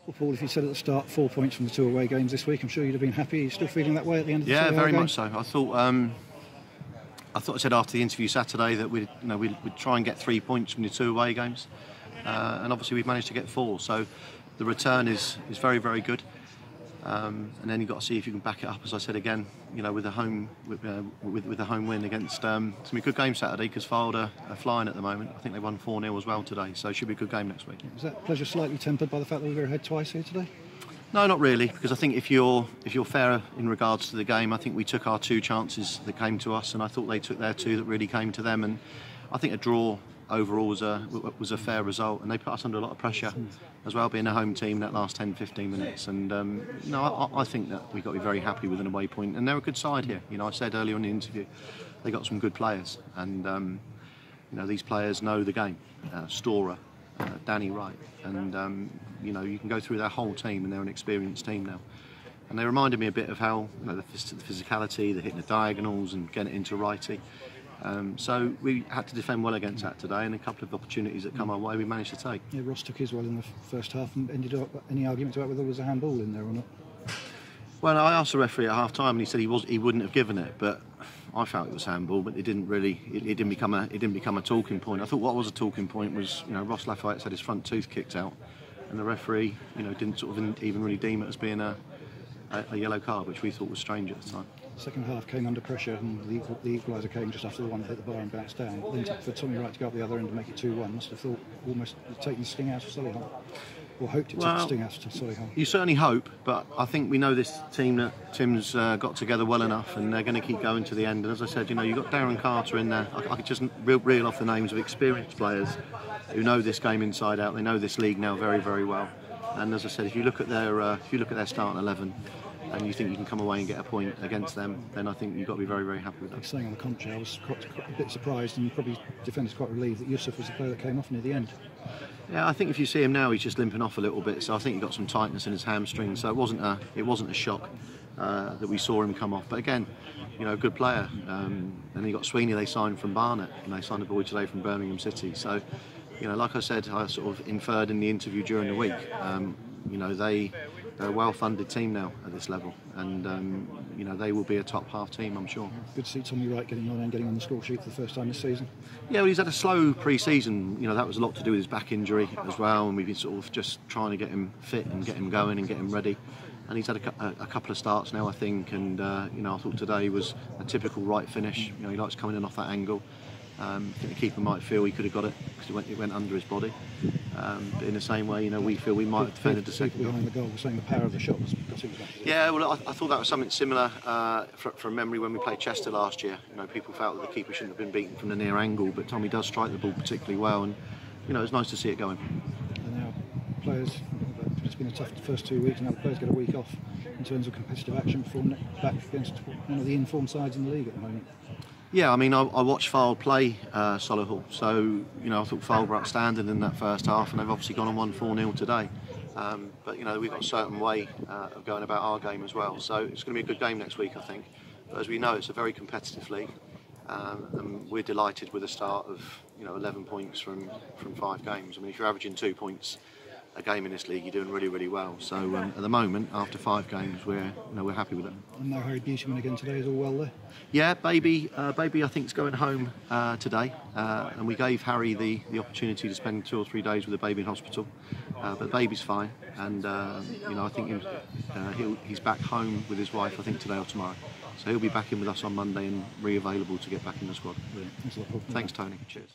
Well, Paul, if you said at the start 4 points from the 2 away games this week, I'm sure you'd have been happy. Are you still feeling that way at the end of the Yeah, Solihull very game? much so. I thought I said after the interview Saturday that we'd try and get 3 points from the 2 away games, and obviously we've managed to get 4. So the return is very, very good. And then you've got to see if you can back it up, as I said again, with a home win against some good game Saturday, because Fylde are flying at the moment. I think they won 4-0 as well today, so it should be a good game next week. Was that pleasure slightly tempered by the fact that we were ahead twice here today? No, not really, because I think if you're fair in regards to the game, I think we took our 2 chances that came to us, and I thought they took their 2 that really came to them, and I think a draw overall was a fair result, and they put us under a lot of pressure as well, being a home team that last 10-15 minutes. And I think that we've got to be very happy with an away point, and they're a good side here. I said earlier in the interview they got some good players, and these players know the game. Storer, Danny Wright, and you can go through their whole team, and they're an experienced team now. And they reminded me a bit of how the physicality, the hitting the diagonals and getting it into righty. So we had to defend well against that today, and a couple of opportunities that come our way we managed to take. Yeah, Ross took his well in the first half and ended up any arguments about whether there was a handball in there or not? Well, I asked the referee at half time, and he said he wouldn't have given it, but I felt it was handball, but it didn't become a talking point. I thought what was a talking point was Ross Lafayette had his front tooth kicked out, and the referee didn't even really deem it as being a yellow card, which we thought was strange at the time. Second half came under pressure, and the equaliser came just after the one that hit the bar and bounced down. Then for Tommy Wright to go up the other end and make it 2-1, must have thought almost taking the sting out of Solihull, or hoped it took the sting out of Solihull. You certainly hope, but I think we know this team that Tim's got together well enough, and they're going to keep going to the end. And as I said, you've got Darren Carter in there. I could just reel off the names of experienced players who know this game inside out. They know this league now very, very well. And as I said, if you look at their starting 11, and you think you can come away and get a point against them, then I think you've got to be very, very happy with that. Saying on the contrary, I was quite a bit surprised, and probably defenders quite relieved that Yusuf was the player that came off near the end. Yeah, I think if you see him now, he's just limping off a little bit, so I think he got some tightness in his hamstring, so it wasn't a shock that we saw him come off. But again, good player. And you got Sweeney, they signed from Barnet, and they signed a boy today from Birmingham City. So, like I said, I sort of inferred in the interview during the week, they're a well-funded team now at this level, and they will be a top half team, I'm sure. Good to see Tommy Wright getting on the score sheet for the first time this season. Yeah, well, he's had a slow pre-season. That was a lot to do with his back injury as well, and we've been sort of just trying to get him fit and get him going and get him ready. And he's had a couple of starts now, I think, and I thought today was a typical Wright finish. He likes coming in off that angle. I think the keeper might feel he could have got it because it went under his body. But in the same way, we feel we might have defended the second goal. Behind the goal, saying the power of the shot was too much. Yeah, well, I thought that was something similar from memory when we played Chester last year. People felt that the keeper shouldn't have been beaten from the near angle, but Tommy does strike the ball particularly well, and it's nice to see it going. And now players, it's been a tough first 2 weeks, now the players get a week off in terms of competitive action before back against one of the informed sides in the league at the moment. Yeah, I watched Fylde play Solihull, so I thought Fylde were outstanding in that first half, and they've obviously gone and won 4-0 today. But we've got a certain way of going about our game as well, so it's going to be a good game next week, I think. But as we know, it's a very competitive league, and we're delighted with a start of 11 points from 5 games. If you're averaging 2 points a game in this league, you're doing really, really well. So at the moment, after 5 games, we're happy with it. And now Harry Beautyman again today, is all well there? Yeah, baby I think is going home today, and we gave Harry the opportunity to spend 2 or 3 days with the baby in hospital, but the baby's fine, and I think he's back home with his wife, I think today or tomorrow, so he'll be back in with us on Monday and re-available to get back in the squad. Brilliant. Thanks a lot, Paul. Thanks, Tony. Cheers.